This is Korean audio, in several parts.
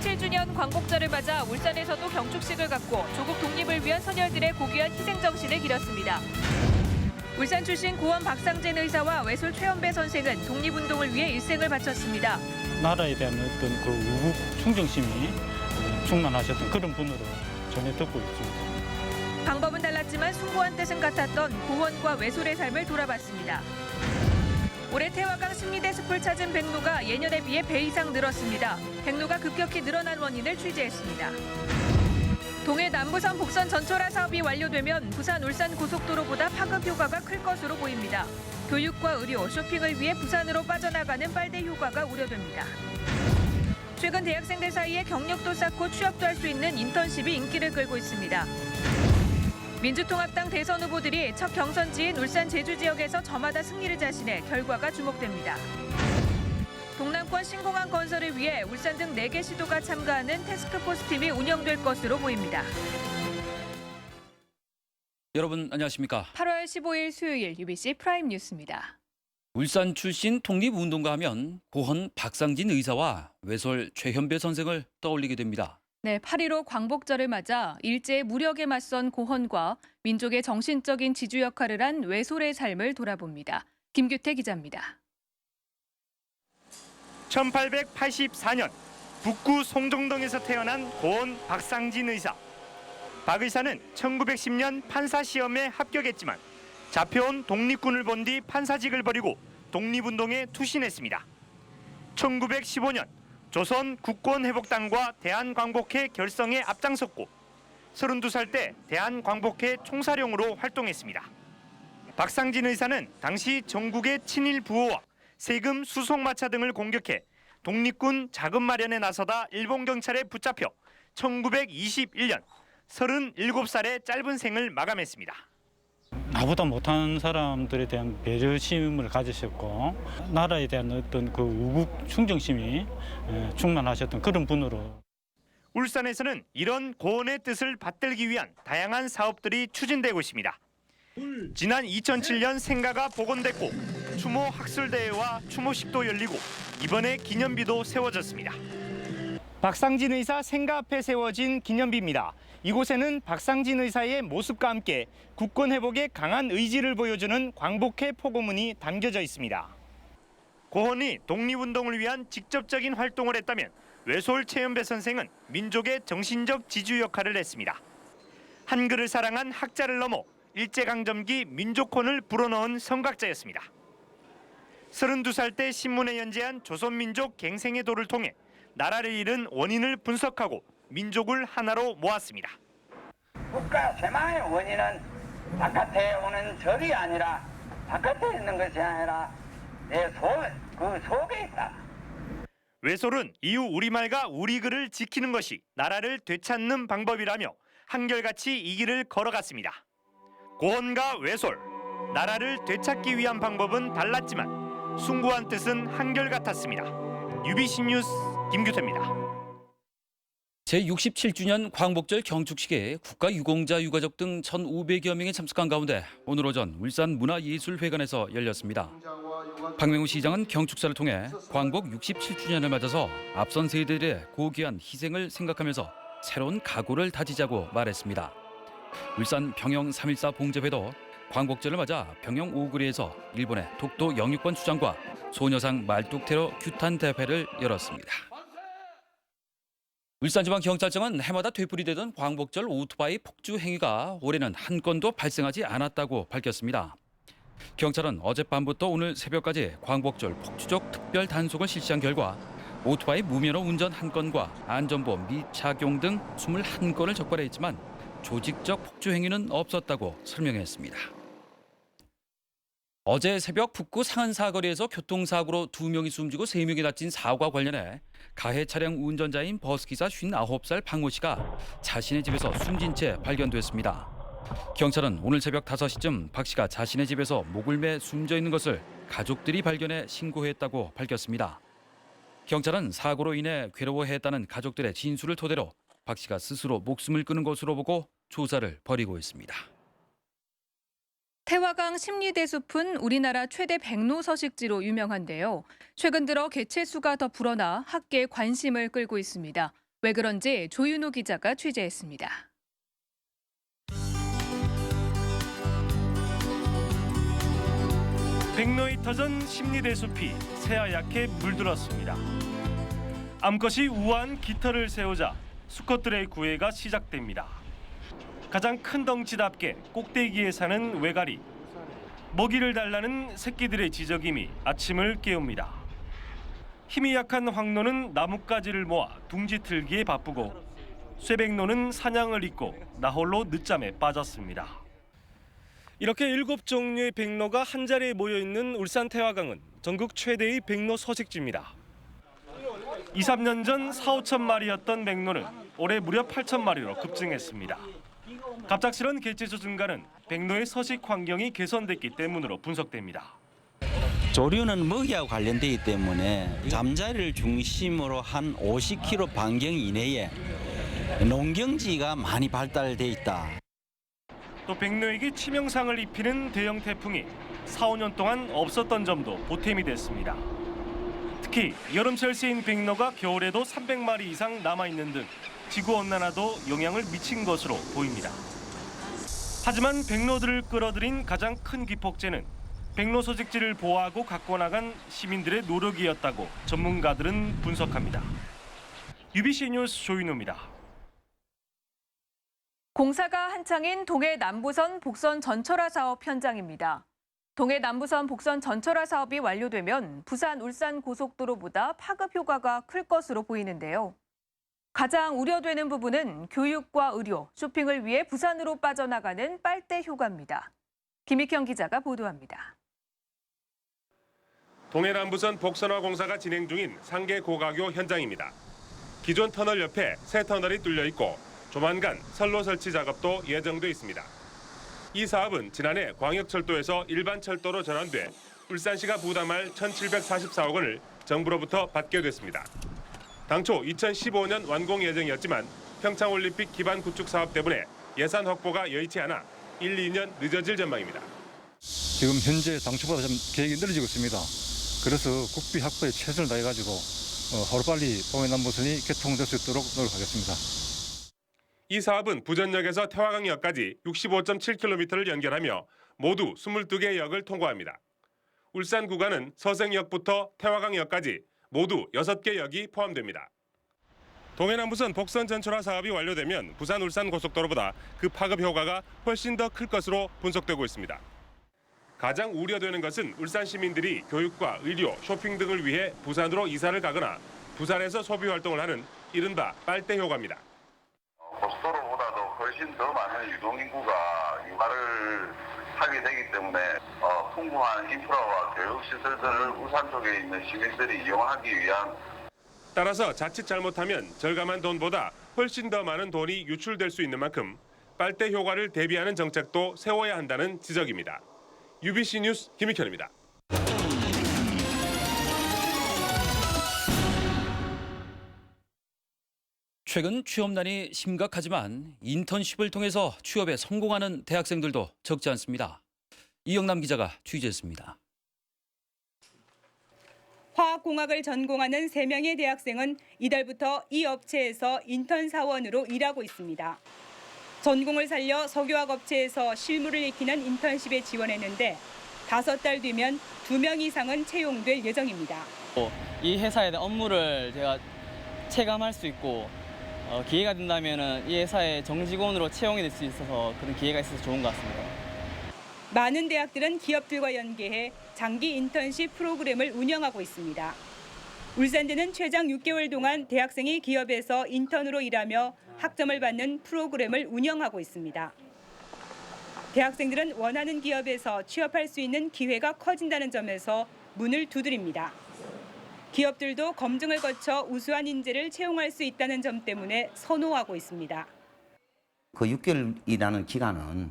67주년 광복절을 맞아 울산에서도 경축식을 갖고 조국 독립을 위한 선열들의 고귀한 희생 정신을 기렸습니다. 울산 출신 고원 박상진 의사와 외솔 최연배 선생은 독립운동을 위해 일생을 바쳤습니다. 나라에 대한 어떤 그 우국 충정심이 충만하셨던 그런 분으로 전해 듣고 있습니다. 방법은 달랐지만 숭고한 뜻은 같았던 고원과 외솔의 삶을 돌아봤습니다. 올해 태화강 심리대 숲을 찾은 백로가 예년에 비해 배 이상 늘었습니다. 백로가 급격히 늘어난 원인을 취재했습니다. 동해 남부선 복선 전철화 사업이 완료되면 부산 울산 고속도로보다 파급 효과가 클 것으로 보입니다. 교육과 의료, 쇼핑을 위해 부산으로 빠져나가는 빨대 효과가 우려됩니다. 최근 대학생들 사이에 경력도 쌓고 취업도 할 수 있는 인턴십이 인기를 끌고 있습니다. 민주통합당 대선 후보들이 첫 경선지인 울산 제주 지역에서 저마다 승리를 자신해 결과가 주목됩니다. 동남권 신공항 건설을 위해 울산 등 4개 시도가 참가하는 태스크포스 팀이 운영될 것으로 보입니다. 여러분 안녕하십니까? 8월 15일 수요일 UBC 프라임 뉴스입니다. 울산 출신 독립운동가 하면 고헌 박상진 의사와 외솔 최현배 선생을 떠올리게 됩니다. 네, 8.15 광복절을 맞아 일제의 무력에 맞선 고헌과 민족의 정신적인 지주 역할을 한 외솔의 삶을 돌아봅니다. 김규태 기자입니다. 1884년 북구 송정동에서 태어난 고헌 박상진 의사. 박 의사는 1910년 판사 시험에 합격했지만 잡혀온 독립군을 본 뒤 판사직을 버리고 독립운동에 투신했습니다. 1915년 조선 국권회복당과 대한광복회 결성에 앞장섰고 32살 때 대한광복회 총사령으로 활동했습니다. 박상진 의사는 당시 전국의 친일 부호와 세금 수송마차 등을 공격해 독립군 자금 마련에 나서다 일본 경찰에 붙잡혀 1921년 37살의 짧은 생을 마감했습니다. 나보다 못한 사람들에 대한 배려심을 가지셨고 나라에 대한 어떤 그 우국 충정심이 충만하셨던 그런 분으로. 울산에서는 이런 고헌의 뜻을 받들기 위한 다양한 사업들이 추진되고 있습니다. 지난 2007년 생가가 복원됐고 추모 학술대회와 추모식도 열리고 이번에 기념비도 세워졌습니다. 박상진 의사 생가 앞에 세워진 기념비입니다. 이곳에는 박상진 의사의 모습과 함께 국권 회복에 강한 의지를 보여주는 광복회 포고문이 담겨져 있습니다. 고헌이 독립운동을 위한 직접적인 활동을 했다면 외솔 최연배 선생은 민족의 정신적 지주 역할을 했습니다. 한글을 사랑한 학자를 넘어 일제강점기 민족혼을 불어넣은 선각자였습니다. 32살 때 신문에 연재한 조선민족 갱생의 도를 통해 나라를 잃은 원인을 분석하고 민족을 하나로 모았습니다. 국가 쇠망의 원인은 바깥에 오는 적이 아니라 바깥에 있는 것이 아니라 그 속에 있다. 외솔은 이후 우리말과 우리 글을 지키는 것이 나라를 되찾는 방법이라며 한결같이 이 길을 걸어갔습니다. 고헌과 외솔, 나라를 되찾기 위한 방법은 달랐지만 숭고한 뜻은 한결같았습니다. UBC 뉴스 김규태입니다. 제67주년 광복절 경축식에 국가유공자 유가족 등 1,500여 명이 참석한 가운데 오늘 오전 울산 문화예술회관에서 열렸습니다. 박명우 시장은 경축사를 통해 광복 67주년을 맞아서 앞선 세대들의 고귀한 희생을 생각하면서 새로운 각오를 다지자고 말했습니다. 울산 병영 3.14 봉제회도 광복절을 맞아 병영 오거리에서 일본의 독도 영유권 주장과 소녀상 말뚝 테러 규탄 대회를 열었습니다. 울산지방경찰청은 해마다 되풀이되던 광복절 오토바이 폭주 행위가 올해는 한 건도 발생하지 않았다고 밝혔습니다. 경찰은 어젯밤부터 오늘 새벽까지 광복절 폭주적 특별 단속을 실시한 결과 오토바이 무면허 운전 1건과 안전보험 미착용 등 21건을 적발했지만 조직적 폭주 행위는 없었다고 설명했습니다. 어제 새벽 북구 상안 사거리에서 교통사고로 2명이 숨지고 3명이 다친 사고와 관련해 가해 차량 운전자인 버스기사 59살 박모 씨가 자신의 집에서 숨진 채 발견됐습니다. 경찰은 오늘 새벽 5시쯤 박 씨가 자신의 집에서 목을 매 숨져 있는 것을 가족들이 발견해 신고했다고 밝혔습니다. 경찰은 사고로 인해 괴로워했다는 가족들의 진술을 토대로 박 씨가 스스로 목숨을 끊은 것으로 보고 조사를 벌이고 있습니다. 태화강 심리대숲은 우리나라 최대 백로 서식지로 유명한데요. 최근 들어 개체수가 더 불어나 학계의 관심을 끌고 있습니다. 왜 그런지 조윤우 기자가 취재했습니다. 백로에 터전 심리대숲이 새하얗게 물들었습니다. 암컷이 우아한 깃털을 세우자 수컷들의 구애가 시작됩니다. 가장 큰 덩치답게 꼭대기에 사는 외가리. 먹이를 달라는 새끼들의 지저김이 아침을 깨웁니다. 힘이 약한 황노는 나뭇가지를 모아 둥지 틀기에 바쁘고 쇠백로는 사냥을 잊고 나홀로 늦잠에 빠졌습니다. 이렇게 7종류의 백로가 한 자리에 모여있는 울산 태화강은 전국 최대의 백로 서식지입니다. 2, 3년 전 4, 5천 마리였던 백로는 올해 무려 8천 마리로 급증했습니다. 갑작스런 개체수 증가는 백로의 서식 환경이 개선됐기 때문으로 분석됩니다. 조류는 먹이와 관련되기 때문에 잠자리를 중심으로 한 50km 반경 이내에 농경지가 많이 발달돼 있다. 또 백로에게 치명상을 입히는 대형 태풍이 4, 5년 동안 없었던 점도 보탬이 됐습니다. 특히 여름철 새인 백로가 겨울에도 300마리 이상 남아있는 등 지구온난화도 영향을 미친 것으로 보입니다. 하지만 백로들을 끌어들인 가장 큰 기폭제는 백로 서식지를 보호하고 갖고 나간 시민들의 노력이었다고 전문가들은 분석합니다. UBC 뉴스 조윤우입니다. 공사가 한창인 동해 남부선 복선 전철화 사업 현장입니다. 동해 남부선 복선 전철화 사업이 완료되면 부산 울산 고속도로보다 파급 효과가 클 것으로 보이는데요. 가장 우려되는 부분은 교육과 의료, 쇼핑을 위해 부산으로 빠져나가는 빨대 효과입니다. 김익형 기자가 보도합니다. 동해 남부선 복선화 공사가 진행 중인 상계 고가교 현장입니다. 기존 터널 옆에 새 터널이 뚫려 있고 조만간 선로 설치 작업도 예정돼 있습니다. 이 사업은 지난해 광역철도에서 일반 철도로 전환돼 울산시가 부담할 1,744억 원을 정부로부터 받게 됐습니다. 당초 2015년 완공 예정이었지만 평창올림픽 기반 구축 사업 때문에 예산 확보가 여의치 않아 1, 2년 늦어질 전망입니다. 지금 현재 당초보다 좀 계획이 늘어지고 있습니다. 그래서 국비 확보에 최선을 다해가지고 하루빨리 동해 남부선이 개통될 수 있도록 노력하겠습니다. 이 사업은 부전역에서 태화강역까지 65.7km를 연결하며 모두 22개 역을 통과합니다. 울산 구간은 서생역부터 태화강역까지 모두 6개 역이 포함됩니다. 동해남부선 복선 전철화 사업이 완료되면 부산 울산 고속도로보다 그 파급 효과가 훨씬 더 클 것으로 분석되고 있습니다. 가장 우려되는 것은 울산 시민들이 교육과 의료, 쇼핑 등을 위해 부산으로 이사를 가거나 부산에서 소비 활동을 하는 이른바 빨대 효과입니다. 고속도로보다도 훨씬 더 많은 유동인구가 이마를 타게 되기 때문에 풍부한 인프라와 교육시설들을 울산 쪽에 있는 시민들이 이용하기 위한 따라서 자칫 잘못하면 절감한 돈보다 훨씬 더 많은 돈이 유출될 수 있는 만큼 빨대 효과를 대비하는 정책도 세워야 한다는 지적입니다. UBC 뉴스 김익현입니다. 최근 취업난이 심각하지만 인턴십을 통해서 취업에 성공하는 대학생들도 적지 않습니다. 이영남 기자가 취재했습니다. 화학공학을 전공하는 3명의 대학생은 이달부터 이 업체에서 인턴 사원으로 일하고 있습니다. 전공을 살려 석유화학 업체에서 실무를 익히는 인턴십에 지원했는데 5달 뒤면 2명 이상은 채용될 예정입니다. 이 회사에 대한 업무를 제가 체감할 수 있고 기회가 된다면 이 회사에 정직원으로 채용이 될 수 있어서 그런 기회가 있어서 좋은 것 같습니다. 많은 대학들은 기업들과 연계해 장기 인턴십 프로그램을 운영하고 있습니다. 울산대는 최장 6개월 동안 대학생이 기업에서 인턴으로 일하며 학점을 받는 프로그램을 운영하고 있습니다. 대학생들은 원하는 기업에서 취업할 수 있는 기회가 커진다는 점에서 문을 두드립니다. 기업들도 검증을 거쳐 우수한 인재를 채용할 수 있다는 점 때문에 선호하고 있습니다. 그 6개월이라는 기간은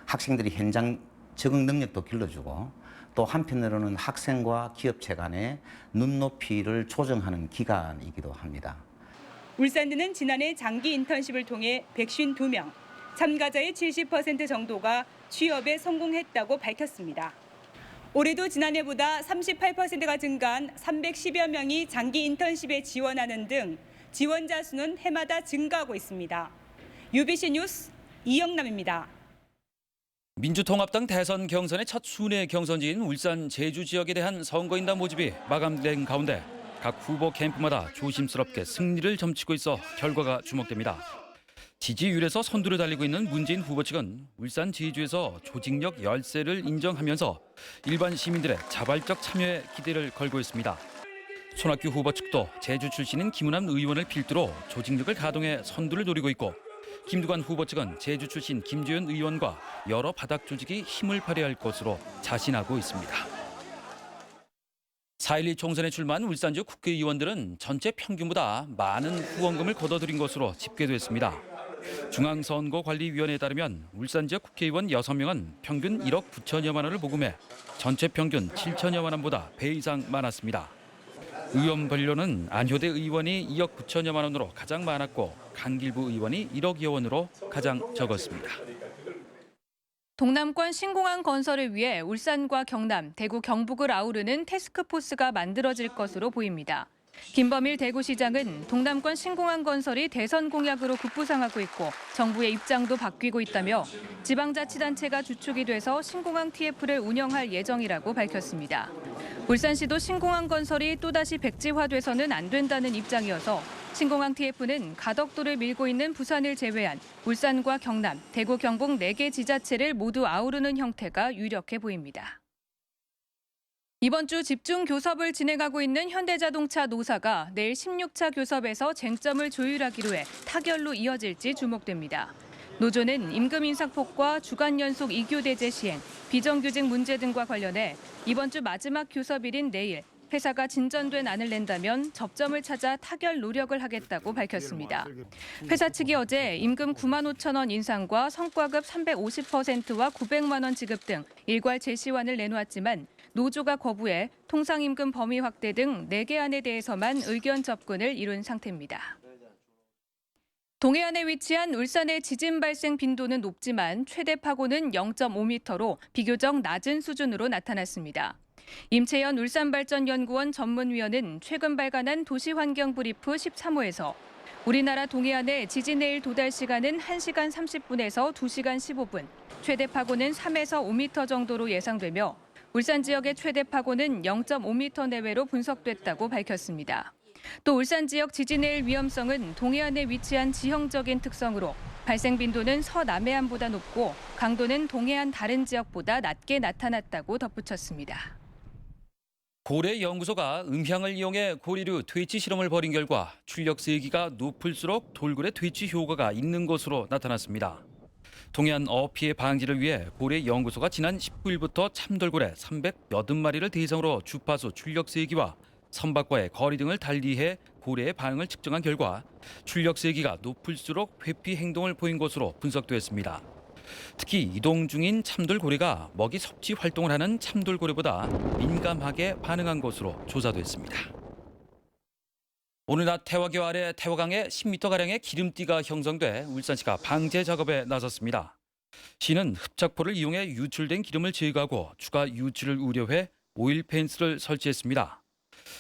학생들이 현장 적응 능력도 길러주고 또 한편으로는 학생과 기업체 간의 눈높이를 조정하는 기간이기도 합니다. 울산대는 지난해 장기 인턴십을 통해 152명, 참가자의 70% 정도가 취업에 성공했다고 밝혔습니다. 올해도 지난해보다 38%가 증가한 310여 명이 장기 인턴십에 지원하는 등 지원자 수는 해마다 증가하고 있습니다. UBC 뉴스 이영남입니다. 민주통합당 대선 경선의 첫 순회 경선지인 울산 제주 지역에 대한 선거인단 모집이 마감된 가운데 각 후보 캠프마다 조심스럽게 승리를 점치고 있어 결과가 주목됩니다. 지지율에서 선두를 달리고 있는 문재인 후보 측은 울산 제주에서 조직력 열세를 인정하면서 일반 시민들의 자발적 참여에 기대를 걸고 있습니다. 손학규 후보 측도 제주 출신인 김은남 의원을 필두로 조직력을 가동해 선두를 노리고 있고 김두관 후보 측은 제주 출신 김재현 의원과 여러 바닥 조직이 힘을 발휘할 것으로 자신하고 있습니다. 4.12 총선에 출마한 울산 지역 국회의원들은 전체 평균보다 많은 후원금을 거둬들인 것으로 집계됐습니다. 중앙선거관리위원회에 따르면 울산 지역 국회의원 6명은 평균 1억 9천여만 원을 모금해 전체 평균 7천여만 원보다 배 이상 많았습니다. 의원별로는 안효대 의원이 2억 9천여만 원으로 가장 많았고 강길부 의원이 1억여 원으로 가장 적었습니다. 동남권 신공항 건설을 위해 울산과 경남, 대구, 경북을 아우르는 태스크포스가 만들어질 것으로 보입니다. 김범일 대구시장은 동남권 신공항 건설이 대선 공약으로 급부상하고 있고 정부의 입장도 바뀌고 있다며 지방자치단체가 주축이 돼서 신공항 TF를 운영할 예정이라고 밝혔습니다. 울산시도 신공항 건설이 또다시 백지화돼서는 안 된다는 입장이어서 신공항 TF는 가덕도를 밀고 있는 부산을 제외한 울산과 경남, 대구, 경북 4개 지자체를 모두 아우르는 형태가 유력해 보입니다. 이번 주 집중 교섭을 진행하고 있는 현대자동차 노사가 내일 16차 교섭에서 쟁점을 조율하기로 해 타결로 이어질지 주목됩니다. 노조는 임금 인상폭과 주간 연속 2교대제 시행, 비정규직 문제 등과 관련해 이번 주 마지막 교섭일인 내일 회사가 진전된 안을 낸다면 접점을 찾아 타결 노력을 하겠다고 밝혔습니다. 회사 측이 어제 임금 9만 5천 원 인상과 성과급 350%와 900만 원 지급 등 일괄 제시안을 내놓았지만 노조가 거부해 통상임금 범위 확대 등 4개 안에 대해서만 의견 접근을 이룬 상태입니다. 동해안에 위치한 울산의 지진 발생 빈도는 높지만 최대 파고는 0.5m로 비교적 낮은 수준으로 나타났습니다. 임채연 울산발전연구원 전문위원은 최근 발간한 도시환경 브리프 13호에서 우리나라 동해안의 지진의 일 도달 시간은 1시간 30분에서 2시간 15분, 최대 파고는 3에서 5m 정도로 예상되며 울산 지역의 최대 파고는 0.5m 내외로 분석됐다고 밝혔습니다. 또 울산 지역 지진의 일 위험성은 동해안에 위치한 지형적인 특성으로 발생 빈도는 서남해안보다 높고 강도는 동해안 다른 지역보다 낮게 나타났다고 덧붙였습니다. 고래연구소가 음향을 이용해 고리류 퇴치 실험을 벌인 결과 출력 세기가 높을수록 돌고래 퇴치 효과가 있는 것으로 나타났습니다. 동해안 어피해 방지를 위해 고래연구소가 지난 19일부터 참돌고래 380마리를 대상으로 주파수 출력 세기와 선박과의 거리 등을 달리해 고래의 반응을 측정한 결과 출력 세기가 높을수록 회피 행동을 보인 것으로 분석됐습니다. 특히 이동 중인 참돌고래가 먹이 섭취 활동을 하는 참돌고래보다 민감하게 반응한 것으로 조사됐습니다. 오늘 낮 태화교 아래 태화강에 10m가량의 기름띠가 형성돼 울산시가 방제 작업에 나섰습니다. 시는 흡착포를 이용해 유출된 기름을 제거하고 추가 유출을 우려해 오일 펜스를 설치했습니다.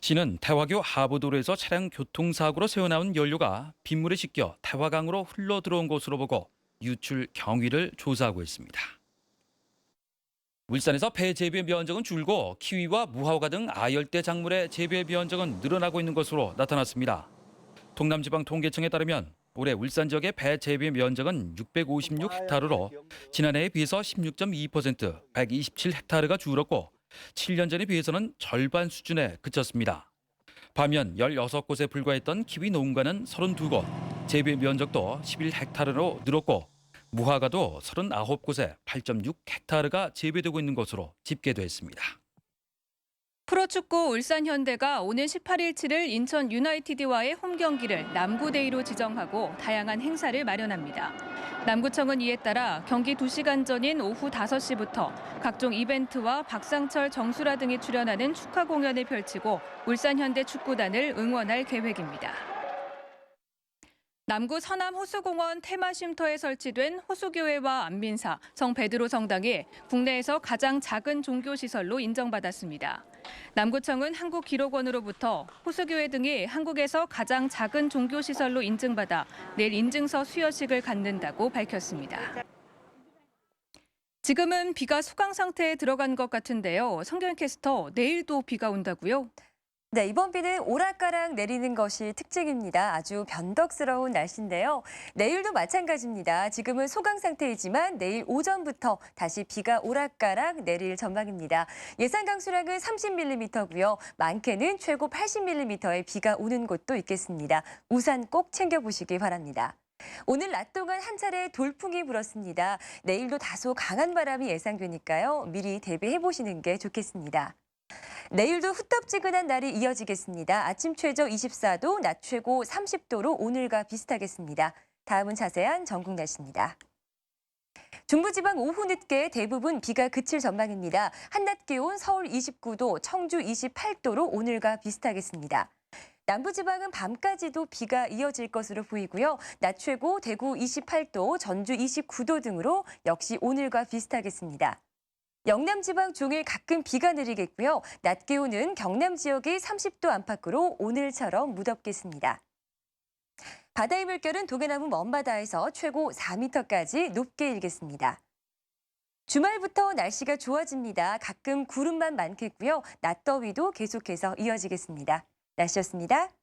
시는 태화교 하부도로에서 차량 교통사고로 새어나온 연료가 빗물에 씻겨 태화강으로 흘러 들어온 것으로 보고 유출 경위를 조사하고 있습니다. 울산에서 배 재배 면적은 줄고 키위와 무화과 등 아열대 작물의 재배 면적은 늘어나고 있는 것으로 나타났습니다. 동남지방통계청에 따르면 올해 울산 지역의 배 재배 면적은 656헥타르로 지난해에 비해서 16.2%, 127헥타르가 줄었고 7년 전에 비해서는 절반 수준에 그쳤습니다. 반면 16곳에 불과했던 키위 농가는 32곳, 재배 면적도 11헥타르로 늘었고 무화과도 39곳에 8.6헥타르가 재배되고 있는 것으로 집계됐습니다. 프로축구 울산현대가 오는 18일 치를 인천 유나이티드와의 홈 경기를 남구데이로 지정하고 다양한 행사를 마련합니다. 남구청은 이에 따라 경기 2시간 전인 오후 5시부터 각종 이벤트와 박상철, 정수라 등이 출연하는 축하 공연을 펼치고 울산현대 축구단을 응원할 계획입니다. 남구 서남 호수공원 테마쉼터에 설치된 호수교회와 안민사, 성 베드로 성당이 국내에서 가장 작은 종교시설로 인정받았습니다. 남구청은 한국기록원으로부터 호수교회 등이 한국에서 가장 작은 종교시설로 인증받아 내일 인증서 수여식을 갖는다고 밝혔습니다. 지금은 비가 소강 상태에 들어간 것 같은데요. 성경 캐스터, 내일도 비가 온다고요? 네, 이번 비는 오락가락 내리는 것이 특징입니다. 아주 변덕스러운 날씨인데요. 내일도 마찬가지입니다. 지금은 소강 상태이지만 내일 오전부터 다시 비가 오락가락 내릴 전망입니다. 예상 강수량은 30mm고요. 많게는 최고 80mm의 비가 오는 곳도 있겠습니다. 우산 꼭 챙겨보시기 바랍니다. 오늘 낮 동안 한 차례 돌풍이 불었습니다. 내일도 다소 강한 바람이 예상되니까요. 미리 대비해보시는 게 좋겠습니다. 내일도 후텁지근한 날이 이어지겠습니다. 아침 최저 24도, 낮 최고 30도로 오늘과 비슷하겠습니다. 다음은 자세한 전국 날씨입니다. 중부지방 오후 늦게 대부분 비가 그칠 전망입니다. 한낮 기온 서울 29도, 청주 28도로 오늘과 비슷하겠습니다. 남부지방은 밤까지도 비가 이어질 것으로 보이고요. 낮 최고 대구 28도, 전주 29도 등으로 역시 오늘과 비슷하겠습니다. 영남 지방 종일 가끔 비가 내리겠고요. 낮 기온은 경남 지역이 30도 안팎으로 오늘처럼 무덥겠습니다. 바다의 물결은 동해남은 먼바다에서 최고 4m까지 높게 일겠습니다. 주말부터 날씨가 좋아집니다. 가끔 구름만 많겠고요. 낮더위도 계속해서 이어지겠습니다. 날씨였습니다.